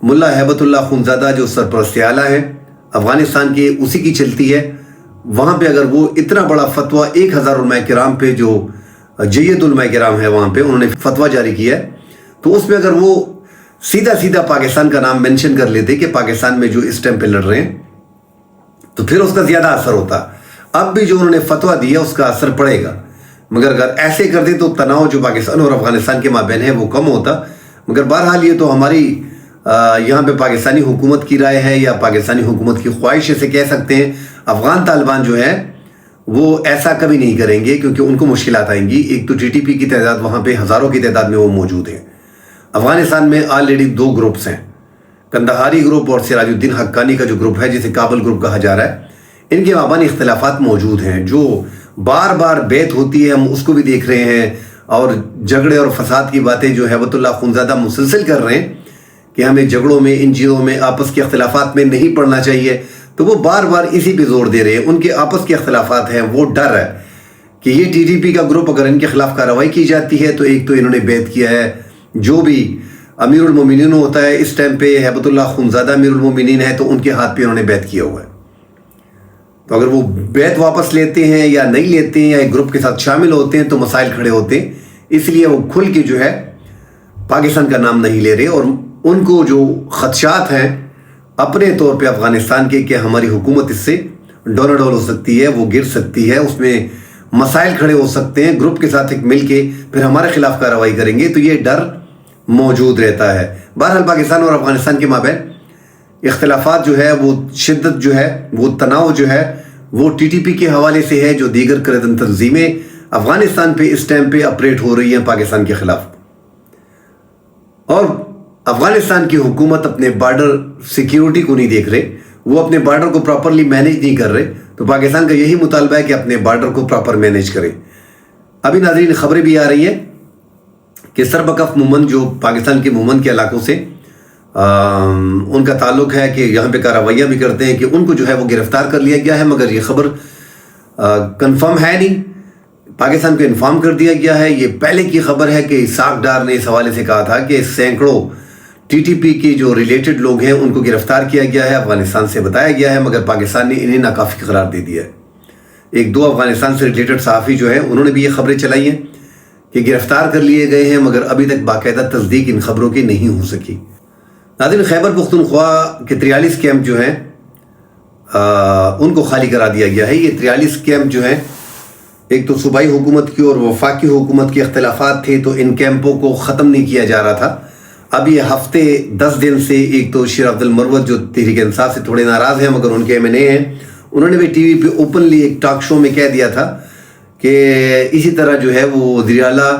ملا ہیبت اللہ خونزادہ جو سرپرست اعلیٰ ہیں افغانستان کے، اسی کی چلتی ہے. وہاں پہ اگر وہ اتنا بڑا فتویٰ 1000 علماء کرام پہ، جو جید علماء کرام ہے وہاں پہ، انہوں نے فتویٰ جاری کیا ہے، تو اس میں اگر وہ سیدھا پاکستان کا نام مینشن کر لیتے کہ پاکستان میں جو اس ٹائم پہ لڑ رہے ہیں، تو پھر اس کا زیادہ اثر ہوتا. اب بھی جو انہوں نے فتویٰ دیا اس کا اثر پڑے گا، مگر اگر ایسے کر دے تو تناؤ جو پاکستان اور افغانستان کے مابین ہے وہ کم ہوتا. مگر بہرحال یہ تو ہماری یہاں پہ پاکستانی حکومت کی رائے ہے یا پاکستانی حکومت کی خواہش سے کہہ سکتے ہیں. افغان طالبان جو ہیں وہ ایسا کبھی نہیں کریں گے، کیونکہ ان کو مشکلات آئیں گی. ایک تو ٹی ٹی پی کی تعداد وہاں پہ ہزاروں کی تعداد میں وہ موجود ہیں. افغانستان میں آلریڈی 2 گروپس ہیں، کندہاری گروپ اور سراج الدین حقانی کا جو گروپ ہے جسے کابل گروپ کہا جا رہا ہے. ان کے مابین اختلافات موجود ہیں، جو بار بیعت ہوتی ہے، ہم اس کو بھی دیکھ رہے ہیں، اور جھگڑے اور فساد کی باتیں جو ہیبت اللہ خونزادہ مسلسل کر رہے ہیں کہ ہمیں جھگڑوں میں، ان چیزوں میں، آپس کے اختلافات میں نہیں پڑنا چاہیے. تو وہ بار اسی پہ زور دے رہے ہیں. ان کے آپس کے اختلافات ہیں، وہ ڈر ہے کہ یہ ٹی ٹی پی کا گروپ اگر ان کے خلاف کارروائی کی جاتی ہے تو ایک تو انہوں نے بیعت کیا ہے، جو بھی امیر المومنین ہوتا ہے اس ٹائم پہ ہیبت اللہ خونزادہ امیر المومنین ہے، تو ان کے ہاتھ پہ انہوں نے بیعت کیا ہوا ہے. تو اگر وہ بیعت واپس لیتے ہیں یا نہیں لیتے ہیں یا ایک گروپ کے ساتھ شامل ہوتے ہیں تو مسائل کھڑے ہوتے ہیں. اس لیے وہ کھل کے جو ہے پاکستان کا نام نہیں لے رہے. اور ان کو جو خدشات ہیں اپنے طور پہ افغانستان کے کہ ہماری حکومت اس سے ڈول ہو سکتی ہے، وہ گر سکتی ہے، اس میں مسائل کھڑے ہو سکتے ہیں، گروپ کے ساتھ ایک مل کے پھر ہمارے خلاف کارروائی کریں گے، تو یہ ڈر موجود رہتا ہے. بہرحال پاکستان اور افغانستان کے مابین اختلافات جو ہے، وہ شدت جو ہے، وہ تناؤ جو ہے، وہ ٹی ٹی پی کے حوالے سے ہے، جو دیگر کردن تنظیمیں افغانستان پہ اس ٹائم پہ اپریٹ ہو رہی ہیں پاکستان کے خلاف. اور افغانستان کی حکومت اپنے بارڈر سیکیورٹی کو نہیں دیکھ رہے، وہ اپنے بارڈر کو پراپرلی مینیج نہیں کر رہے. تو پاکستان کا یہی مطالبہ ہے کہ اپنے بارڈر کو پراپر مینیج کرے. ابھی ناظرین خبریں بھی آ رہی ہیں کہ سربکف مومن جو پاکستان کے مومن کے علاقوں سے ان کا تعلق ہے کہ یہاں پہ کارروائیاں بھی کرتے ہیں، کہ ان کو جو ہے وہ گرفتار کر لیا گیا ہے. مگر یہ خبر کنفرم ہے نہیں، پاکستان کو انفارم کر دیا گیا ہے. یہ پہلے کی خبر ہے کہ اسحاق ڈار نے اس حوالے سے کہا تھا کہ سینکڑوں ٹی ٹی پی کے جو ریلیٹڈ لوگ ہیں ان کو گرفتار کیا گیا ہے، افغانستان سے بتایا گیا ہے، مگر پاکستان نے انہیں ناکافی قرار دے دیا ہے. 1-2 افغانستان سے ریلیٹڈ صحافی جو ہیں انہوں نے بھی یہ خبریں چلائی ہیں کہ گرفتار کر لیے گئے ہیں، مگر ابھی تک باقاعدہ تصدیق ان خبروں کی نہیں ہو سکی. ناظرین خیبر پختونخوا کے 43 کیمپ جو ہیں ان کو خالی کرا دیا گیا ہے. یہ 43 کیمپ جو ہیں، ایک تو صوبائی حکومت کی اور وفاقی حکومت کے اختلافات تھے، تو ان کیمپوں کو ختم نہیں کیا جا رہا تھا. اب یہ ہفتے 10 دن سے ایک تو شیر عبد المروت جو تحریک انصاف سے تھوڑے ناراض ہیں مگر ان کے ایم این اے ہیں، انہوں نے بھی ٹی وی پہ اوپنلی ایک ٹاک شو میں کہہ دیا تھا کہ اسی طرح جو ہے وہ وزیر اعلیٰ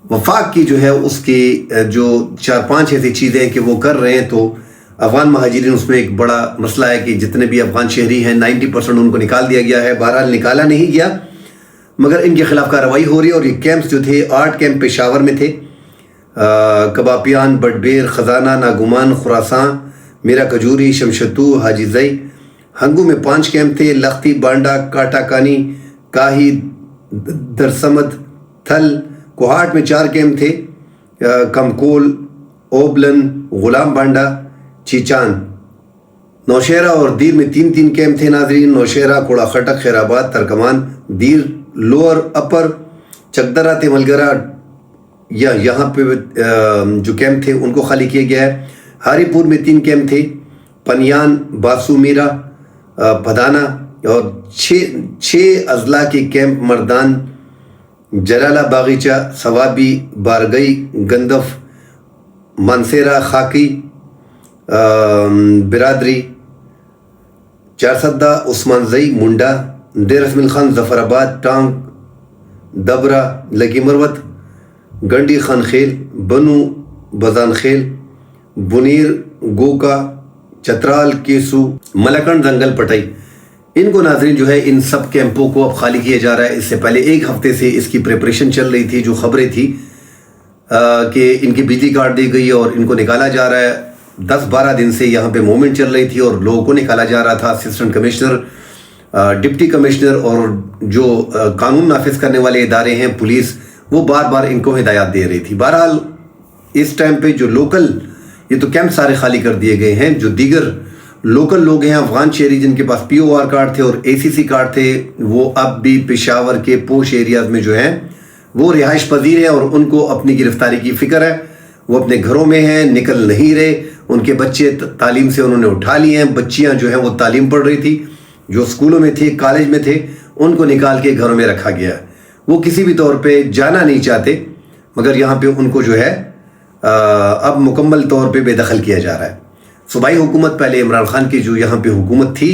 وفاق کی جو ہے اس کی جو 4-5 ایسی چیزیں کہ وہ کر رہے ہیں، تو افغان مہاجرین اس میں ایک بڑا مسئلہ ہے کہ جتنے بھی افغان شہری ہیں 90% ان کو نکال دیا گیا ہے. بہرحال نکالا نہیں گیا مگر ان کے خلاف کارروائی ہو رہی ہے. اور یہ کیمپس جو تھے 8 کیمپ پشاور میں تھے، کباپیان، بٹبیر، خزانہ، ناگمان، خراساں، میرا کجوری، شمشتو، حاجی زئی. ہنگو میں 5 کیمپ تھے، لختی، بانڈا، کاٹا کانی، کاہی، درسمد، تھل. کوہاٹ میں 4 کیمپ تھے، کمکول، اوبلن، غلام بانڈا، چیچان. نوشہرہ اور دیر میں 3 کیمپ تھے ناظرین. نوشہرہ، کوڑا خٹک، خیر آباد، ترکمان. دیر، لوور، اپر، چکدرہ، تیملگرہ، یہاں پہ جو کیمپ تھے ان کو خالی کیا گیا ہے. ہاری پور میں 3 کیمپ تھے، پنیان، باسو میرا، پدانا. اور 6 اضلاع کے کیمپ مردان، جلالہ، باغیچہ، ثوابی، بارگئی، گندف، مانسیرہ، خاکی، برادری، چارسدہ، عثمان زئی، منڈا، دیر اسمیل خان، ظفر آباد، ٹانگ، دبرہ، لکی مروت، گنڈی، خان خیل، بنو، بزان خیل، بنیر، گوکا، چترال، کیسو، ملکنڈ، زنگل پٹائی. ان کو ناظرین جو ہے ان سب کیمپوں کو اب خالی کیا جا رہا ہے. اس سے پہلے 1 ہفتے سے اس کی پریپریشن چل رہی تھی. جو خبریں تھی کہ ان کی بجلی کاٹ دی گئی اور ان کو نکالا جا رہا ہے، 10-12 دن سے یہاں پہ موومنٹ چل رہی تھی اور لوگوں کو نکالا جا رہا تھا. اسسٹنٹ کمشنر، ڈپٹی کمشنر اور جو قانون نافذ کرنے والے ادارے ہیں، پولیس، وہ بار ان کو ہدایات دے رہی تھی. بہرحال اس ٹائم پہ جو لوکل یہ تو کیمپ سارے خالی کر دیے گئے ہیں. جو دیگر لوکل لوگ ہیں افغان شہری جن کے پاس POR کارڈ تھے اور ACC کارڈ تھے، وہ اب بھی پشاور کے پوش ایریاز میں جو ہیں وہ رہائش پذیر ہیں اور ان کو اپنی گرفتاری کی فکر ہے. وہ اپنے گھروں میں ہیں، نکل نہیں رہے. ان کے بچے تعلیم سے انہوں نے اٹھا لیے ہیں. بچیاں جو ہیں وہ تعلیم پڑھ رہی تھی، جو اسکولوں میں تھے، کالج میں تھے، ان کو نکال کے گھروں میں رکھا گیا. وہ کسی بھی طور پہ جانا نہیں چاہتے، مگر یہاں پہ ان کو جو ہے اب مکمل طور پہ بے دخل کیا جا رہا ہے. صوبائی حکومت پہلے عمران خان کی جو یہاں پہ حکومت تھی،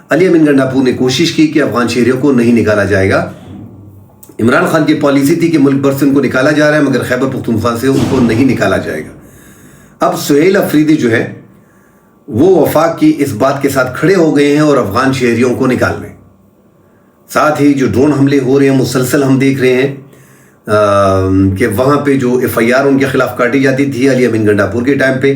علی امین گنڈاپور نے کوشش کی کہ افغان شہریوں کو نہیں نکالا جائے گا. عمران خان کی پالیسی تھی کہ ملک بھر سے ان کو نکالا جا رہا ہے، مگر خیبر پختونخوا سے ان کو نہیں نکالا جائے گا. اب سہیل افریدی جو ہے وہ وفاق کی اس بات کے ساتھ کھڑے ہو گئے ہیں اور افغان شہریوں کو نکال رہے ہیں. ساتھ ہی جو ڈرون حملے ہو رہے ہیں مسلسل ہم دیکھ رہے ہیں کہ وہاں پہ جو FIR ان کے خلاف کاٹی جاتی تھی علی امین گنڈاپور کے ٹائم پہ،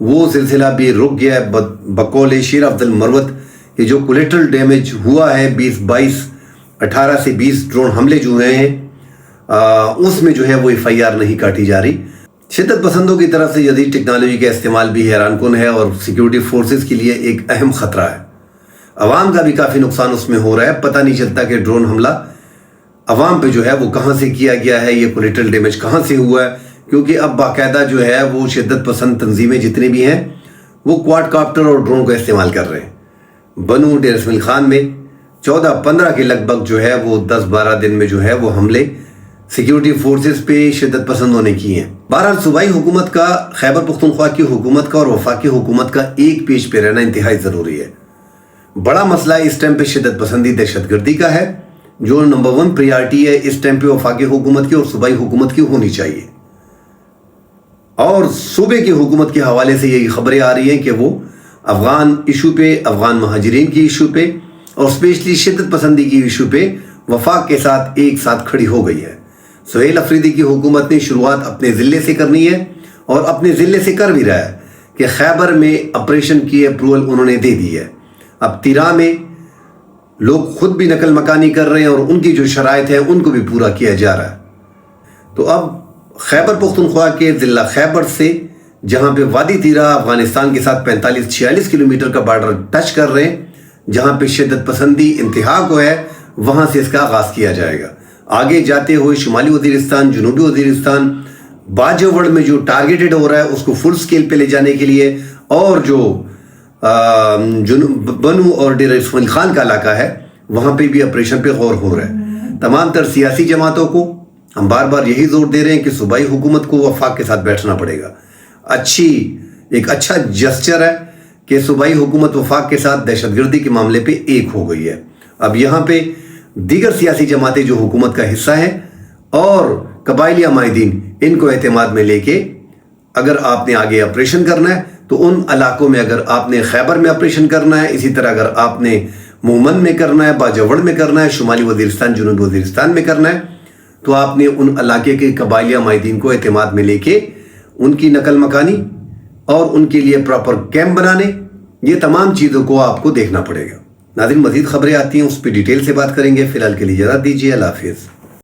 وہ سلسلہ بھی رک گیا ہے. بقول شیر افضل مروت کہ جو کولیٹرل ڈیمیج ہوا ہے 18 سے 20 ڈرون حملے جو ہوئے ہیں اس میں جو ہے وہ FIR نہیں کاٹی جا رہی. شدت پسندوں کی طرف سے جدید ٹیکنالوجی کا استعمال بھی حیران کن ہے اور سیکیورٹی فورسز کے لیے ایک اہم خطرہ ہے. عوام کا بھی کافی نقصان اس میں ہو رہا ہے. پتہ نہیں چلتا کہ ڈرون حملہ عوام پہ جو ہے وہ کہاں سے کیا گیا ہے، یہ کولیٹرل ڈیمیج کہاں سے ہوا ہے، کیونکہ اب باقاعدہ جو ہے وہ شدت پسند تنظیمیں جتنے بھی ہیں وہ کوارڈ کاپٹر اور ڈرون کا استعمال کر رہے ہیں. بنو ڈیر اسماعیل خان میں 14-15 کے لگ بھگ جو ہے وہ 10-12 دن میں جو ہے وہ حملے سیکیورٹی فورسز پہ شدت پسندوں نے کی ہیں. بہرحال صوبائی حکومت کا، خیبر پختونخوا کی حکومت کا اور وفاقی حکومت کا ایک پیج پہ رہنا انتہائی ضروری ہے. بڑا مسئلہ اس ٹائم پہ شدت پسندی دہشت گردی کا ہے، جو نمبر 1 پریارٹی ہے اس ٹائم پہ وفاقی حکومت کی اور صوبائی حکومت کی ہونی چاہیے. اور صوبے کی حکومت کے حوالے سے یہی خبریں آ رہی ہیں کہ وہ افغان ایشو پہ، افغان مہاجرین کی ایشو پہ اور اسپیشلی شدت پسندی کی ایشو پہ وفاق کے ساتھ ایک ساتھ کھڑی ہو گئی ہے. سہیل افریدی کی حکومت نے شروعات اپنے ضلع سے کرنی ہے اور اپنے ضلع سے کر بھی رہا ہے کہ خیبر میں آپریشن کی اپروول انہوں نے دے دی ہے. اب تیرا میں لوگ خود بھی نقل مکانی کر رہے ہیں اور ان کی جو شرائط ہیں ان کو بھی پورا کیا جا رہا ہے. تو اب خیبر پختونخوا کے ضلع خیبر سے، جہاں پہ وادی تیرا افغانستان کے ساتھ 45-46 کلومیٹر کا بارڈر ٹچ کر رہے ہیں، جہاں پہ شدت پسندی انتہا کو ہے، وہاں سے اس کا آغاز کیا جائے گا. آگے جاتے ہوئے شمالی وزیرستان، جنوبی وزیرستان، باجوڑ میں جو ٹارگیٹڈ ہو رہا ہے اس کو فل سکیل پہ لے جانے کے لیے، اور جو بنو اور ڈیر اسماعیل خان کا علاقہ ہے وہاں پہ بھی آپریشن پہ غور ہو رہا ہے. تمام تر سیاسی جماعتوں کو ہم بار بار یہی زور دے رہے ہیں کہ صوبائی حکومت کو وفاق کے ساتھ بیٹھنا پڑے گا. ایک اچھا جسچر ہے کہ صوبائی حکومت وفاق کے ساتھ دہشت گردی کے معاملے پہ ایک ہو گئی ہے. اب یہاں پہ دیگر سیاسی جماعتیں جو حکومت کا حصہ ہیں اور قبائلی عمائدین، ان کو اعتماد میں لے کے اگر آپ نے آگے آپریشن کرنا ہے تو ان علاقوں میں، اگر آپ نے خیبر میں آپریشن کرنا ہے، اسی طرح اگر آپ نے مومن میں کرنا ہے، باجوڑ میں کرنا ہے، شمالی وزیرستان، جنوبی وزیرستان میں کرنا ہے، تو آپ نے ان علاقے کے قبائلی عمائدین کو اعتماد میں لے کے ان کی نقل مکانی اور ان کے لیے پراپر کیمپ بنانے، یہ تمام چیزوں کو آپ کو دیکھنا پڑے گا. ناظرین، مزید خبریں آتی ہیں اس پہ ڈیٹیل سے بات کریں گے. فی الحال کے لیے اجازت دیجیے. اللہ حافظ.